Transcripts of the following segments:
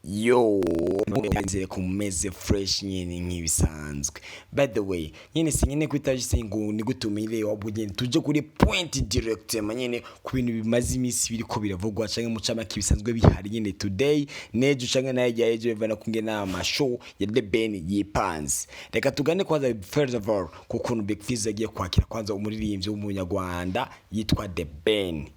Yo, nzere kumeze fresh nyene nk'ibisanzwe. By the way, nyene sinyene kwitaje ngo ni gutumire wabugene tuje kuri point direct nyene ku bintu bimaze imisi biriko biravugwa canke mu cama kibisanzwe bihari nyene today nejo canke naye yaje bivana kungena amashow ya The Ben yipanze. Reka tugane kwanza first of all kukuntu BigFIZZO agiye kwakira kwanza umuririmbyi w'umunyarwanda yitwa The Ben.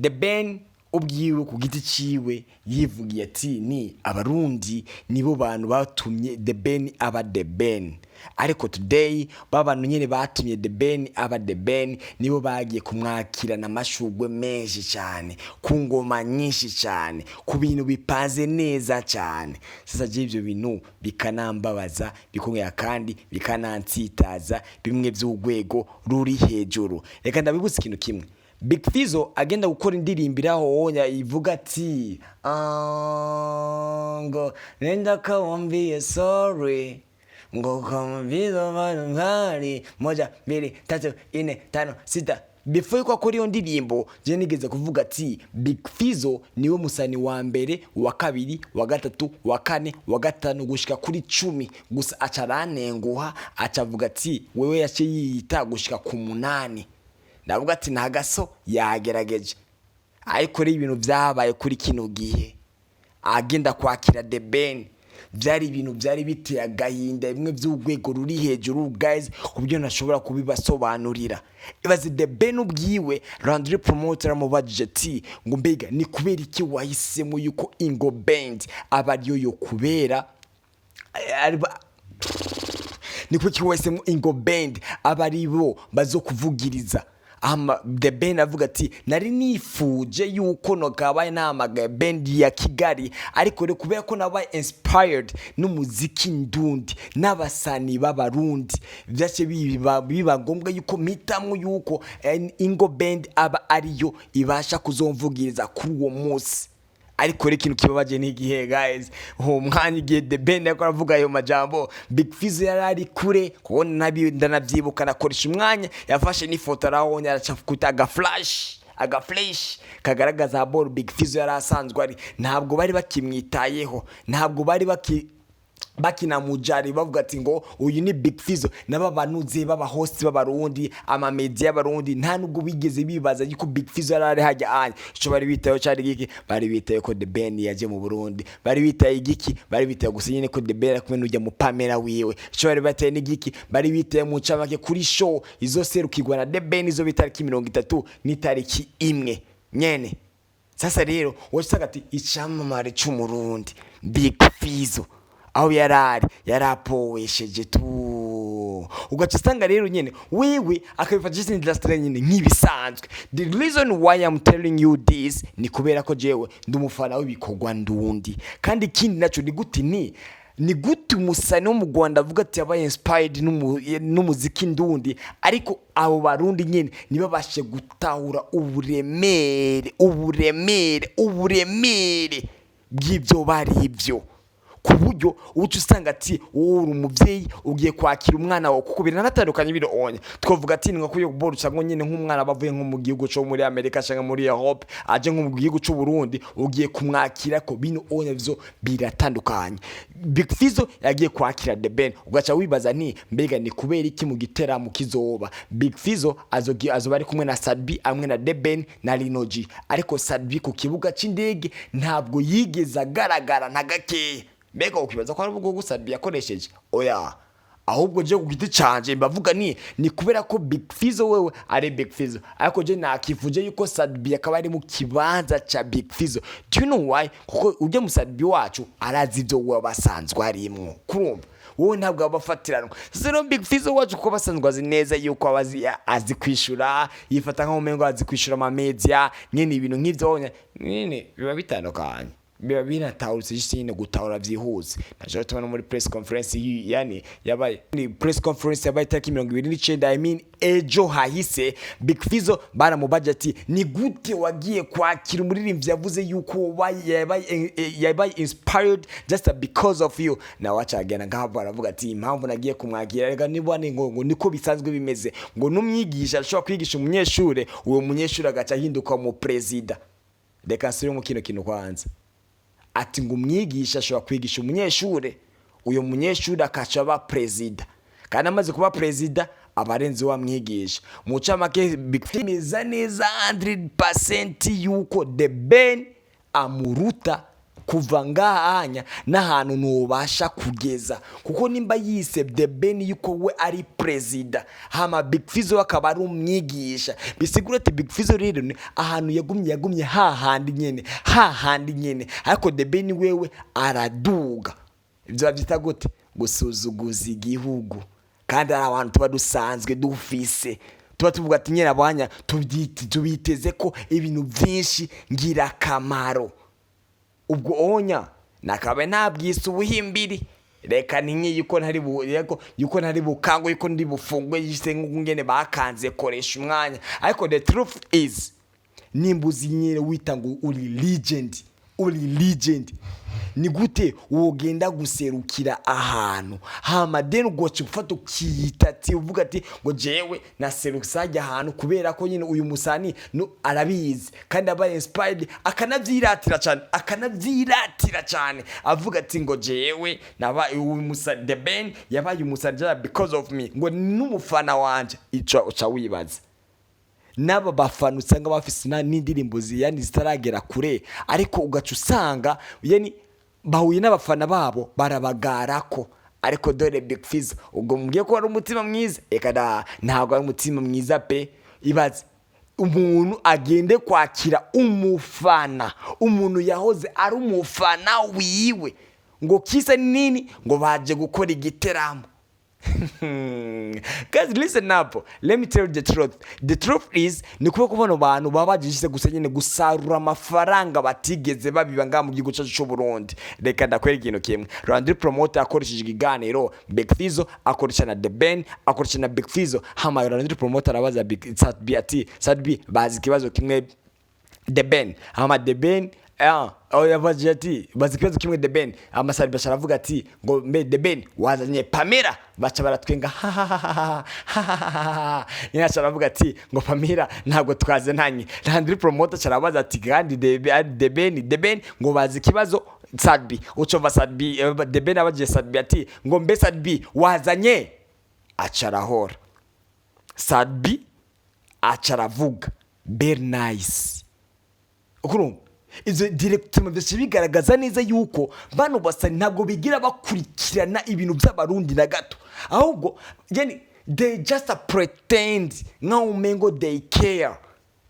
The Ben ubwiwe ku giti ciwe yivugiye ati ni abarundi nibo bantu batumye The Ben aba The Ben, ariko today babantu nyene batumye The Ben aba The Ben nibo bagiye kumwakirana amashugwe menshi cyane, ku ngoma nyinshi cyane, ku bintu bipanze neza cyane. Sasa je ivyo bintu bikanambabaza bikongera kandi bikanantsitaza bimwe by'ugwego ruri hejuru. Reka ndabibutse ikintu kimwe, BigFIZZO agenda gukora indirimbiraho wonya ivuga ati ngo nenda kawambie sorry ngo kamvizo bari moja mbili tatu ine tano sita. Before ko akora iyo ndirimbo je nigeze kuvuga ati BigFIZZO niwe musani wa mbere wa kabiri wa gatatu wa kane wa gatanu gushika kuri 10 gusa acaranenguha acavuga ati wewe yace yita gushika ku 8. Ndavuga ati ntagaso yagerageje, ariko rero ibintu byabaye kuri kino gihe agenda kwakira The Ben byari ibintu byari biteye agahinda bimwe by'ugwego ruri hejuru guys, kubyo nashobora kubibasobanurira. Ibaze The Ben ubwiwe Landry promoter mu budget ngo mbega ni kubera iki wahisemo yuko Ingo Band aba ariyo yo kubera ni kuki wahisemo Ingo Band aba aribo bazokuvugiriza. The Ben avuga ati nari nifuje yuko nokabaye namagaye band ya Kigali, ariko rero kubera ko nabaye inspired n'umuziki ndundi n'abasani b'abarundi byace biba ngombwa yuko mitamwe yuko Ingo Band aba ariyo ibasha kuzomvugiriza kuri uwo munsi. Ariko rero ikintu kibabaje n'igihe guys, mwanya igihe The Ben yakora avuga ayo majambo BigFIZZO yarari kure ko ndanavyibuka nakoresha umwanya yafashe n'ifoto arahonya aracafukuta aga flash kagaragaza aboro BigFIZZO yarasanzwe ari, ntabwo bari bakimwitayeho, ntabwo bari bakina mujari bavuga ati ngo uyu ni BigFIZZO n'ababanuze baba host b'abarundi ama media y'abarundi nta nubwo bigeze bibaza yuko BigFIZZO yarari hajya anye. Ico bari bitayo cyari giki, bari bitaye ko The Ben yaje mu Burundi, bari bitaye igiki, bari bitaye gusinyene ko The Ben kumwe n'ujya mu Pamela wiwe. Ico bari bitaye n'igiki, bari bitaye mu camake kuri show izoserukirwa na The Ben izo bitariki 30 n'itariki 1 nyene. Sasa rero wosaga ati icamamare c'umurundi BigFIZZO aho yarapowesheje tu ugacistanga rero nyene wewe akabifashisha industry nyene nk'ibisanzwe. The reason why I'm telling you this ni kubera ko jewe ndumufana w'ibikogwa ndundi, kandi kindi naco ni gute umusani wo mu Rwanda avuga ati yabaye inspired n'umuziki ndundi, ariko abo barundi nyene niba bashe gutahura uburemere bw'ibyo bari ibyo, ku buryo uca usanga ati wowe umuvyeyi ugiye kwakira umwana wawe kuko biranatandukanye biro onya. Twovuga ati ngo kuyo boru cyangwa nyene nk'umwana bavuye nko mu gihugu cyo muri Amerika cyangwa muri Europe aje nko mu gihugu cyo Burundi ugiye kumwakira ko bino onya byo biratandukanye. BigFIZZO yagiye kwakira The Ben ugaca wibaza nti mbega ni kubera iki mu giteramo kizoba BigFIZZO azoba ari kumwe na Sadbi amwe na The Ben na Linoji, ariko Sadbi ku kibuga c'indege ntabwo yigeze agaragara na gake. Mbega ukibaza ko ari ubwo Sadbi yakoresheje oya, ahubwo je ku giti canje mbavuga ni kubera ko BigFIZZO wewe ari BigFIZZO, ariko je nakifuje yuko Sadbi akaba ari mu kibanza cha BigFIZZO. Do you know why? Kuko uje mu Sadbi wacu arazi ibyo wabasanzwe arimwo, kurumva wowe ntabwo abafatirana. Sasa no BigFIZZO wacu ko basanzwe azi neza yuko azi kwishura, yifata nka umengo azi kwishura ama media nyene, ibintu nk'ivyo nyene biba bitandukanye, biba binatahurutse cyane gutahura byihuse. Naje tubona muri press conference yani yabaye ni press conference yabaye tariki 29 I mean ejo hahise BigFIZZO bara mu budget ni gute wagiye kwakira umuririmbyi yavuze yuko yabaye inspired just because of you. Na wacagana ngabo baravuga ati impamvu nagiye kumwakira rega nibone ngo niko bisanzwe bimeze ngo numwigisha ashobora kwigisha umunyeshure, uwo munyeshure agaca hinduka mu president. Reka nsubire mu kino kwanza. ati ngo umwigisha ashobora kwigisha umunyeshure, uyo munyeshure akaca aba perezida, kandi amaze kuba perezida abarenze wamwigisha. Mu camake bikimeza neza 100% yuko The Ben amuruta kuva ngahanya n'ahantu nubasha kugeza, kuko nimba yise The Ben yuko we ari perezida hama BigFIZZO akaba ari umwigisha, bisigura ati BigFIZZO rero ahantu yagumye hahandi nyene, ariko The Ben wewe araduga. Ibyo babyita gute? Gusuzuguza igihugu. Kandi ari abantu tuba dusanzwe dufise, tuba tuvuga ati nyene abanya tubiteze ko ibintu byinshi ngira kamaro. Ubwo onya nakabe nabwise ubuhimbiri, reka ninye yuko ntari bukango yuko ndi bufungwe yise ngene bakanze koresha umwanya. Ariko the truth is nimbuzi nyere wita ngo uri legend, ni gute wogenda guserukira ahantu hama then ugoce ufata ukiyita ati uvuga ati ngo jewe naserukisajya ahantu kubera ko nyine uyu musani no arabizi kandi aba inspired akanavyiratira cyane avuga ati ngo jewe naba uyu musani The Ben yabaye umusani because of me, ngo n'umufana wanje. Ico uca wibaza naba bafana usanga bafise n'indirimbo ziyandi zitaragera kure, ariko ugaca usanga yani bahuye n'abafana babo barabagarako. Ariko dore BigFIZZO ubwo mugiye ko ari umutima mwiza, eka ntabwo ari umutima mwiza pe. Ibaze umuntu agende kwakira umufana, umuntu yahoze ari umufana wiwe, ngo kisa nini, ngo baje gukora igiteramo. Guys, listen up. Let me tell you the truth. The truth is ni kuba kubona abantu babajishise gusa nyene gusarura amafaranga batigeze babiba nga mu gihugu cyacu cyo Burundi. Reka ndakwera ikintu kimwe. Rwanda promoter akoresheje ikiganiro, BigFIZZO akoresha na The Ben, akoresha na BigFIZZO. Hama Rwanda promoter abaza Sadbi bazi kibazo kimwe The Ben. Hama The Ben yabaje ati bazi kibazo kimwe The Ben, amasari basharavuga ati ngo mbe The Ben wazanye Pamela, baca baratwenga nyina cyaravuga ati ngo Pamela ntabwo twaze ntanye. Landry promoter cyarabaza ati kandi The Ben ngo bazi kibazo Sadbi, ucova Sadbi The Ben abaje Sadbi ati ngo mbe Sadbi wazanye, acarahora Sadbi acaravuga very nice. Ukurumva izo directement byose bigaragaza neza yuko bano basani ntabwo bigira bakurikirana ibintu by'abarundi na gato, ahubwo yani they just pretend nkaho mengo they care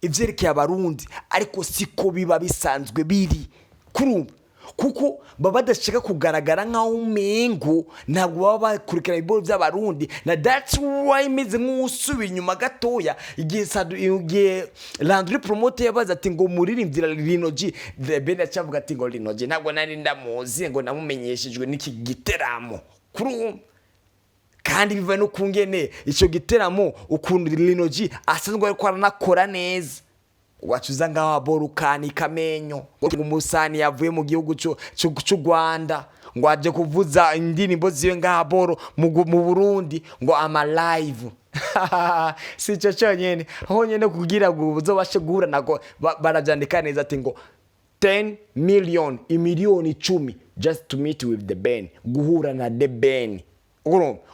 ivyerekeye abarundi, ariko siko biba bisanzwe biri kurumva, kuko baba badashaka kugaragara nkaho mengo ntabwo baba bakurikirana ibiro by'abarundi. Na that's why meze nk'usubi inyuma gatoya igihe Landry promoter yabaza ati ngo muririmbira Linoji, The Ben acavuga ati ngo Linoji ntabwo nari ndamuzi, ngo namumenyeshejwe n'iki giteramo kurumva. Kandi biva no kungene ico giteramo ukuntu Linoji asanzwe ariko aranakora neza, wacuza ngaho aborukani kamenyo ngo umusani yavuye mu gihugu cyo Rwanda ngo aje kuvuza indirimbo ziwe ngaho boro mu Burundi ngo ama live. Si cyo cyonyene aho nyene kugira ngo uzobashe guhura nako barabyandika neza ati ngo 10 million imiliyoni 10 just to meet with The Ben, guhura na The Ben.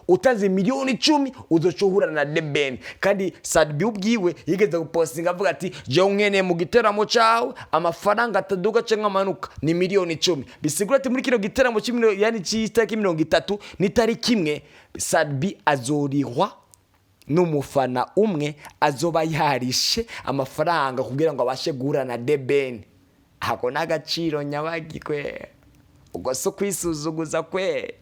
Utazi miliyoni 10 uzocuhura na The Ben. Kandi Sadbi ubwiwe yigeze gupostinga avuga ati je nkene mu giteramo cyawe amafaranga ataduga cyangwa amanuka ni miliyoni 10. Bisigura ati muri kino giteramo yani cyitaki 30 ni tariki imwe Sadbi azorihwa n'umufana umwe azoba yarishe amafaranga kugira ngo abashe guhura na The Ben. Hako n'agaciro nyabagi kwe, ubwo so kwisuzuguza kwe.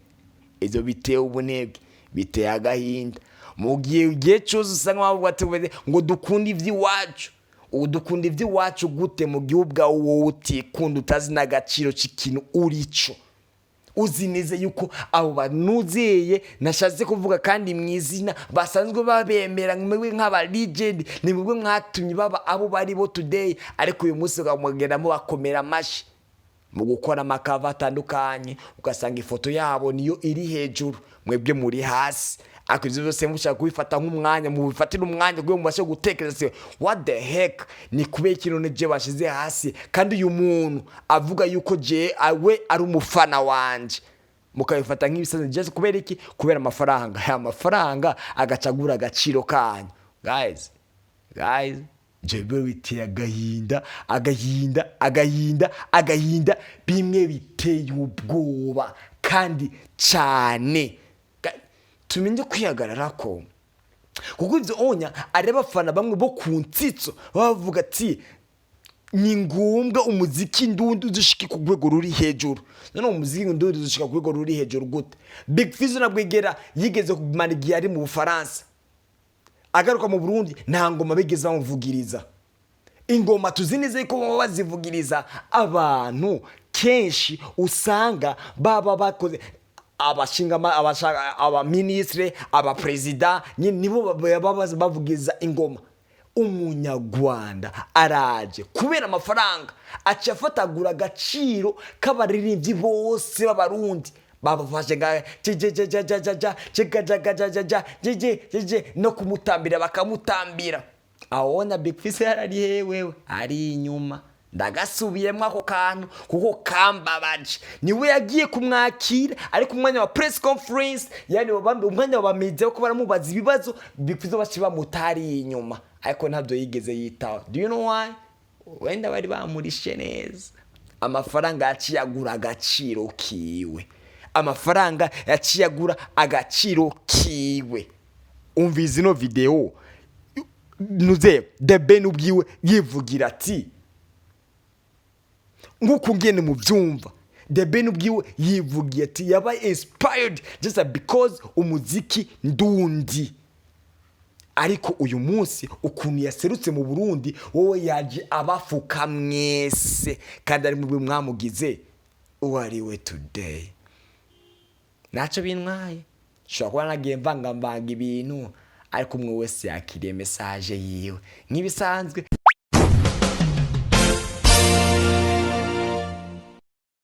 Izo biteye ubunebwe, biteye agahinda. Mu gihe cyose usanga bavuga ati ngo dukunda ivy'iwacu. Udukunda ivy'iwacu gute mu gihugu bwawe wowe utikunda utazi n'agaciro c'ikintu urico? Uzi neza yuko abo banuzeye nashaze kuvuga kandi mwizina basanzwe babemera nk'aba legend, ni mwe mwatumye baba abo bari bo today, ariko uyu munsi ukamugeramo bakomera amashi. mu gukora amakava atandukanye ugasanga ifoto yabo niyo iri hejuru mwebwe muri hasi. Ariko ivyo byose mushaka kubifata nk'umwanya, mu bifatira umwanya kugira mubashe gutekereza what the heck ni kubera ikintu nije bashize hasi kandi uyu muntu avuga yuko je awe ari umufana wanje, mukabifata nk'ibisanzwe just kubera iki? Kubera amafaranga. Aya mafaranga agacagura agaciro kanyu. Guys jebe biteye agahinda bimwe biteye ubwoba kandi cyane. Tumenye kwihagarara ko kuko ivyo onya areba fana bamwe bo ku nsitso bavuga ati ni ngombwa umuziki ndundi udushike ku rwego ruri hejuru. None umuziki ndundi udushika ku rwego ruri hejuru gute? BigFIZZO nabwegera yigeze kumara igihe ari mu Bufaransa, agaruka mu Burundi nta ngoma bigeze bamuvugiriza. Ingoma tuzinize ko baba bazivugiriza abantu kenshi usanga baba bakoze abashinga ministre president nibo bavugiza ingoma. Umunyarwanda araje kubera amafaranga acafatagura agaciro k'abaririmbyi bose b'abarundi babafashe no kumutambira bakamutambira. Aona BigFIZZO yarari hewe ari inyuma. Ndagasubiyemo ako kantu kuko kambabaje. Niwe yagiye kumwakira ariko umwanya wa press conference yani umwanya wabamize ko baramubaza ibibazo BigFIZZO bashiba mutari inyuma ariko ntabyo yigeze yitaho. Do you know why? Wenda bari bamurishe neza. Amafaranga yaciyagura agaciro kiwe. Amafaranga yaciyagura agaciro kiwe. Umvize no video nuze The Ben ubwiwe yivugira ati nguko ngene mu byumva. The Ben ubwiwe yivugiye ati yabaye inspired just because umuziki ndundi. Ariko uyu munsi ukuntu yaserutse mu Burundi wowe yaje abafuka mwese kandi ari mu mwamugize ariwe today. Naco bintwaye shobora kuba nagiye mvanga ibintu ariko umwe wese yakiriye message yiwe nk'ibisanzwe